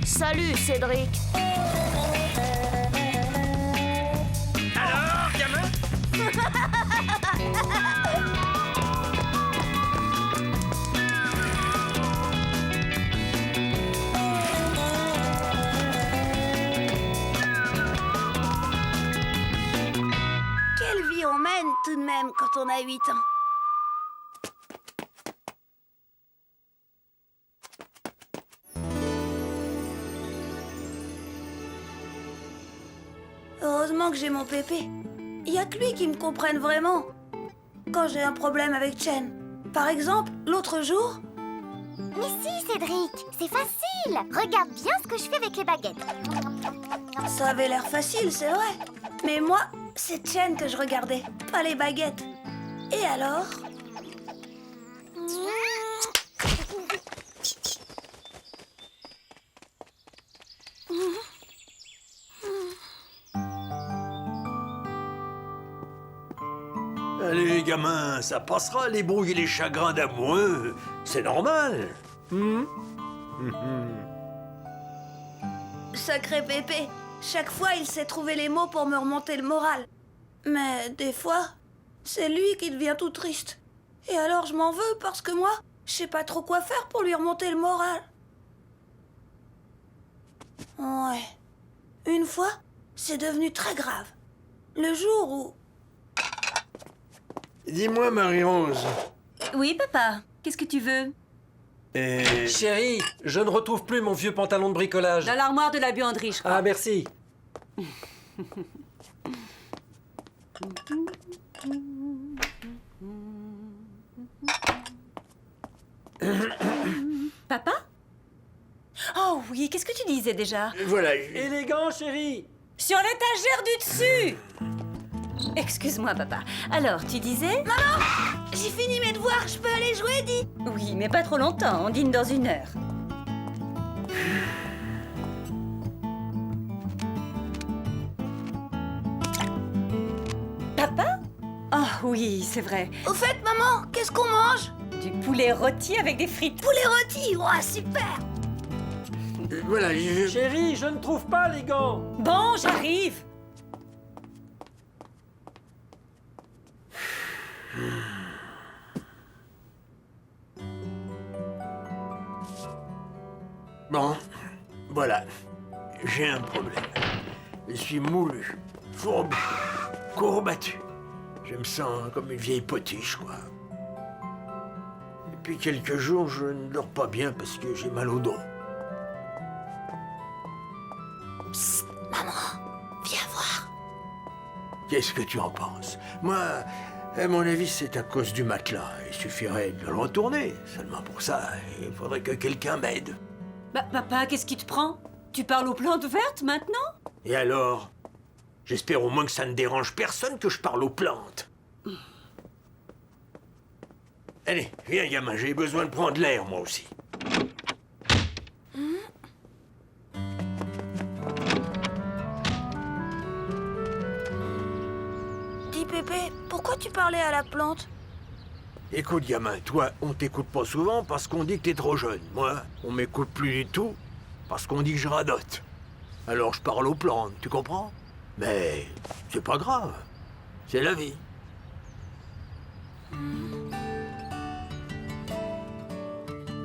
Salut, Cédric. Alors, gamin? Quelle vie on mène tout de même quand on a 8 ans. Heureusement que j'ai mon pépé. Il y a que lui qui me comprenne vraiment. Quand j'ai un problème avec Chen. Par exemple, l'autre jour... Mais si, Cédric, c'est facile. Regarde bien ce que je fais avec les baguettes. Ça avait l'air facile, c'est vrai. Mais moi, c'est Chen que je regardais, pas les baguettes. Et alors? Allez, gamin, ça passera les brouilles et les chagrins d'amoureux. C'est normal. Sacré pépé. Chaque fois, il sait trouver les mots pour me remonter le moral. Mais des fois, c'est lui qui devient tout triste. Et alors je m'en veux parce que moi, je sais pas trop quoi faire pour lui remonter le moral. Ouais. Une fois, c'est devenu très grave. Le jour où... Dis-moi, Marie-Rose. Oui, papa. Qu'est-ce que tu veux? Chérie, je ne retrouve plus mon vieux pantalon de bricolage. Dans l'armoire de la buanderie, je crois. Ah, merci. Papa? Oh oui, qu'est-ce que tu disais déjà? Voilà. Élégant, chérie. Sur l'étagère du dessus! Excuse-moi, papa. Alors, tu disais? J'ai fini mes devoirs, je peux aller jouer, dis. Oui, mais pas trop longtemps, on dîne dans 1 heure. Papa? Oh oui, c'est vrai. Au fait, maman, qu'est-ce qu'on mange? Du poulet rôti avec des frites. Poulet rôti, ouah, super. Voilà, Chérie, je ne trouve pas les gants. Bon, j'arrive. Bon, voilà. J'ai un problème. Je suis moulu, fourbu, courbattu. Je me sens comme une vieille potiche, quoi. Depuis quelques jours, je ne dors pas bien parce que j'ai mal au dos. Psst, maman, viens voir. Qu'est-ce que tu en penses? Moi, à mon avis, c'est à cause du matelas. Il suffirait de le retourner. Seulement pour ça, il faudrait que quelqu'un m'aide. Bah, papa, qu'est-ce qui te prend? Tu parles aux plantes vertes maintenant? Et alors? J'espère au moins que ça ne dérange personne que je parle aux plantes. Allez, viens, gamin, j'ai besoin de prendre l'air, moi aussi. Dis, Pépé, pourquoi tu parlais à la plante? Écoute, gamin, toi, on t'écoute pas souvent parce qu'on dit que t'es trop jeune. Moi, on m'écoute plus du tout parce qu'on dit que je radote. Alors je parle aux plantes, tu comprends? Mais c'est pas grave. C'est la vie.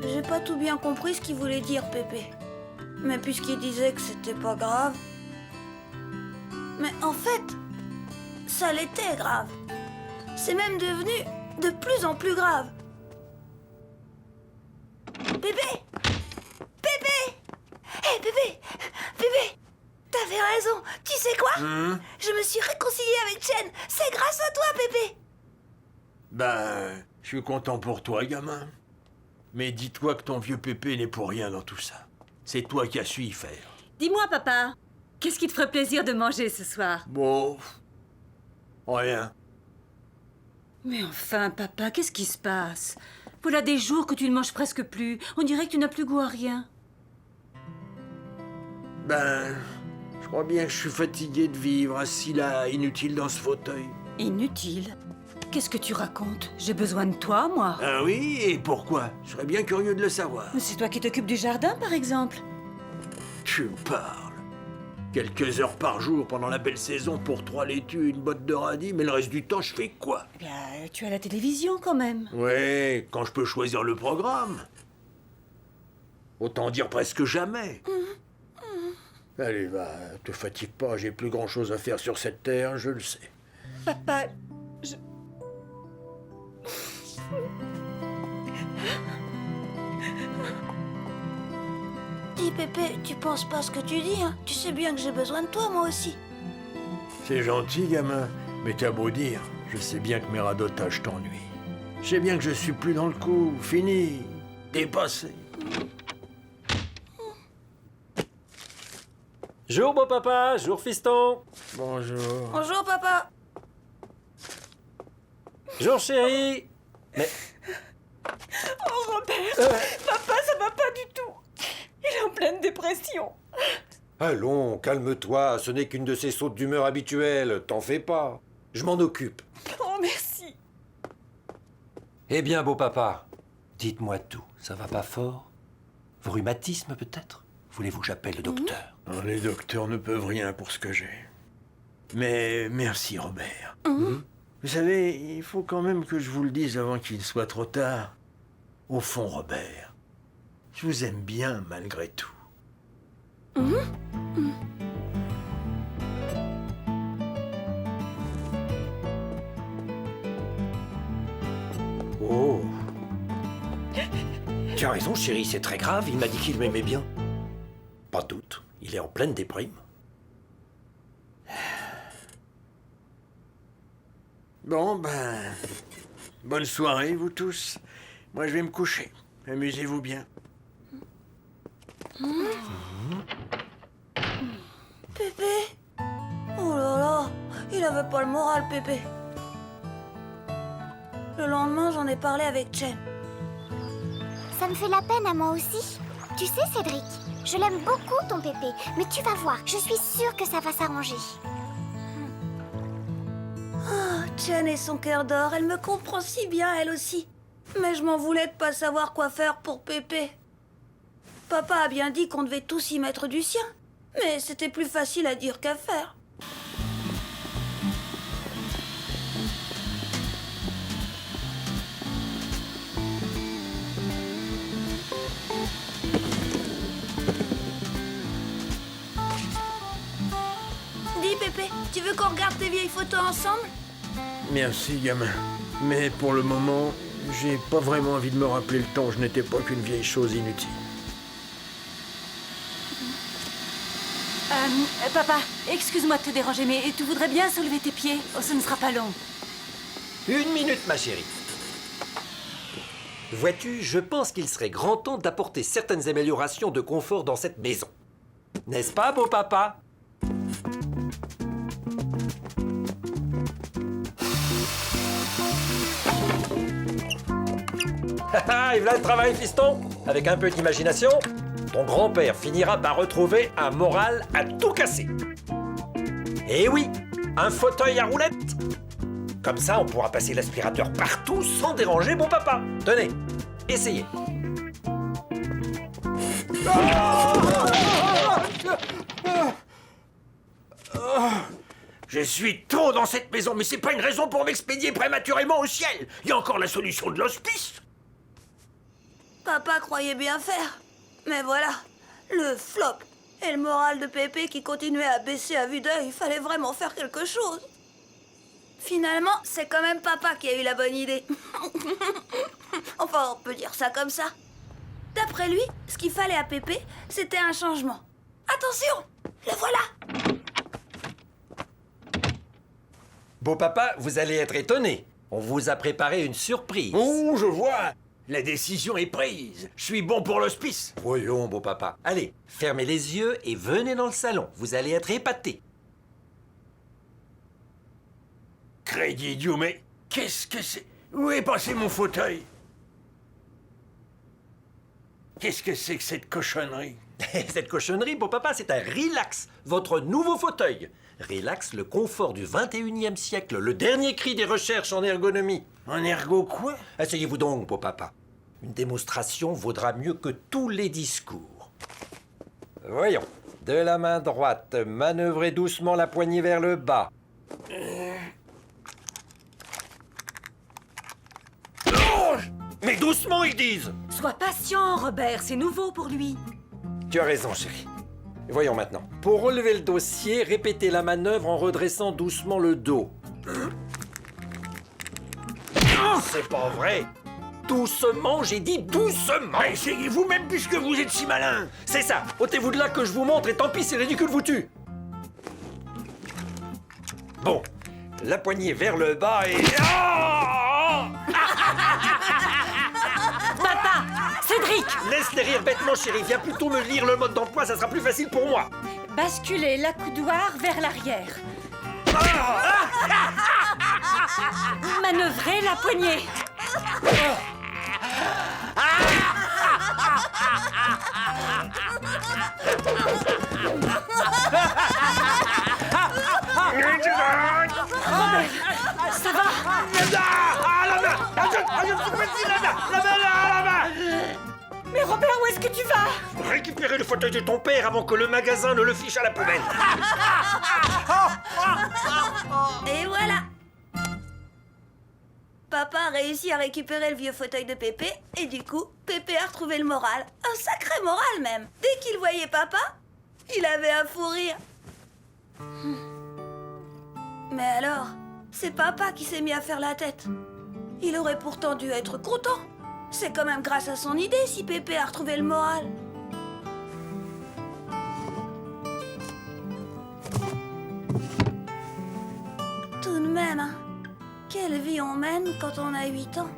J'ai pas tout bien compris ce qu'il voulait dire, Pépé. Mais puisqu'il disait que c'était pas grave... Mais en fait, ça l'était grave. C'est même devenu de plus en plus grave. Pépé! Pépé! Hé, Pépé! Pépé! T'avais raison. Tu sais quoi? Je me suis réconciliée avec Chen. C'est grâce à toi, Pépé. Ben, je suis content pour toi, gamin. Mais dis-toi que ton vieux Pépé n'est pour rien dans tout ça. C'est toi qui as su y faire. Dis-moi, papa, qu'est-ce qui te ferait plaisir de manger ce soir? Bon, rien. Mais enfin, papa, qu'est-ce qui se passe? Voilà des jours que tu ne manges presque plus. On dirait que tu n'as plus goût à rien. Ben, je crois bien que je suis fatigué de vivre assis là, inutile dans ce fauteuil. Inutile. Qu'est-ce que tu racontes? J'ai besoin de toi, moi. Ah oui, et pourquoi? Je serais bien curieux de le savoir. Mais c'est toi qui t'occupes du jardin, par exemple. Tu me parles. Quelques heures par jour pendant la belle saison pour 3 laitues et une botte de radis, mais le reste du temps, je fais quoi? Eh bien, tu as la télévision quand même. Ouais, quand je peux choisir le programme. Autant dire presque jamais. Allez, va, te fatigue pas, j'ai plus grand-chose à faire sur cette terre, je le sais. Papa, Dis, Pépé, tu penses pas ce que tu dis, hein? Tu sais bien que j'ai besoin de toi, moi aussi. C'est gentil, gamin, mais t'as beau dire, je sais bien que mes radotages t'ennuient. Je sais bien que je suis plus dans le coup, fini, dépassé. Jour beau papa, jour fiston. Bonjour. Bonjour, papa. Jour chérie. Mais Oh Robert, papa, ça va pas du tout. Il est en pleine dépression. Allons, calme-toi, ce n'est qu'une de ces sautes d'humeur habituelles, t'en fais pas. Je m'en occupe. Oh merci. eh bien beau papa, dites-moi tout, ça va pas fort? Vos rhumatismes peut-être? Voulez-vous que j'appelle le docteur? Oh, les docteurs ne peuvent rien pour ce que j'ai. Mais merci, Robert. Vous savez, il faut quand même que je vous le dise avant qu'il soit trop tard. Au fond, Robert, je vous aime bien malgré tout. Oh. Tu as raison, chérie, c'est très grave, il m'a dit qu'il m'aimait bien. Pas de doute, il est en pleine déprime. Bon, ben... bonne soirée, vous tous. Moi, je vais me coucher. Amusez-vous bien. Pépé. Oh là là, il avait pas le moral, Pépé. Le lendemain, j'en ai parlé avec Chen. Ça me fait la peine à moi aussi. Tu sais, Cédric, je l'aime beaucoup, ton Pépé. Mais tu vas voir, je suis sûre que ça va s'arranger. Chen et son cœur d'or, elle me comprend si bien, elle aussi. Mais je m'en voulais de pas savoir quoi faire pour Pépé. Papa a bien dit qu'on devait tous y mettre du sien. Mais c'était plus facile à dire qu'à faire. Dis, Pépé, tu veux qu'on regarde tes vieilles photos ensemble? Merci, gamin. Mais pour le moment, j'ai pas vraiment envie de me rappeler le temps où je n'étais pas qu'une vieille chose inutile. Papa, excuse-moi de te déranger, mais tu voudrais bien soulever tes pieds? Oh, ce ne sera pas long. 1 minute ma chérie. Vois-tu, je pense qu'il serait grand temps d'apporter certaines améliorations de confort dans cette maison. N'est-ce pas, beau papa? Et voilà le travail, fiston. Avec un peu d'imagination, ton grand-père finira par retrouver un moral à tout casser. Eh oui, un fauteuil à roulettes. Comme ça, on pourra passer l'aspirateur partout sans déranger mon papa. Tenez, essayez. Je suis trop dans cette maison, mais c'est pas une raison pour m'expédier prématurément au ciel. Il y a encore la solution de l'hospice. Papa croyait bien faire. Mais voilà, le flop et le moral de Pépé qui continuait à baisser à vue d'œil, il fallait vraiment faire quelque chose. Finalement, c'est quand même papa qui a eu la bonne idée. Enfin, on peut dire ça comme ça. D'après lui, ce qu'il fallait à Pépé, c'était un changement. Attention, le voilà. Beau papa, vous allez être étonné. On vous a préparé une surprise. Oh, je vois. La décision est prise. Je suis bon pour l'hospice. Voyons, beau papa. Allez, fermez les yeux et venez dans le salon. Vous allez être épaté. Crédit idiot, mais qu'est-ce que c'est? Où est passé mon fauteuil? Qu'est-ce que c'est que cette cochonnerie? Cette cochonnerie, beau papa, c'est un Relax, votre nouveau fauteuil. Relax, le confort du 21e siècle, le dernier cri des recherches en ergonomie. Un ergot quoi? Asseyez-vous donc, beau papa. Une démonstration vaudra mieux que tous les discours. Voyons. De la main droite, manœuvrez doucement la poignée vers le bas. Oh, mais doucement, ils disent. Sois patient, Robert, c'est nouveau pour lui. Tu as raison, chérie. Voyons maintenant. Pour relever le dossier, répétez la manœuvre en redressant doucement le dos. C'est pas vrai. Doucement, j'ai dit doucement. Essayez-vous même puisque vous êtes si malin. C'est ça. Ôtez-vous de là que je vous montre et tant pis si le ridicule vous tue. Bon, la poignée vers le bas et... Papa! Cédric! Laisse les rires bêtement, chérie. Viens plutôt me lire le mode d'emploi, ça sera plus facile pour moi. Basculez l'accoudoir vers l'arrière. Manœuvrez la poignée. Ça va? Mais Robert, où est-ce que tu vas? Récupérer le fauteuil de ton père avant que le magasin ne le fiche à la poubelle. Et voilà. Papa a réussi à récupérer le vieux fauteuil de Pépé et du coup, Pépé a retrouvé le moral. Un sacré moral même. Dès qu'il voyait papa, il avait un fou rire. Mais alors, c'est papa qui s'est mis à faire la tête. Il aurait pourtant dû être content. C'est quand même grâce à son idée si Pépé a retrouvé le moral. Tout de même, hein. Quelle vie on mène quand on a 8 ans.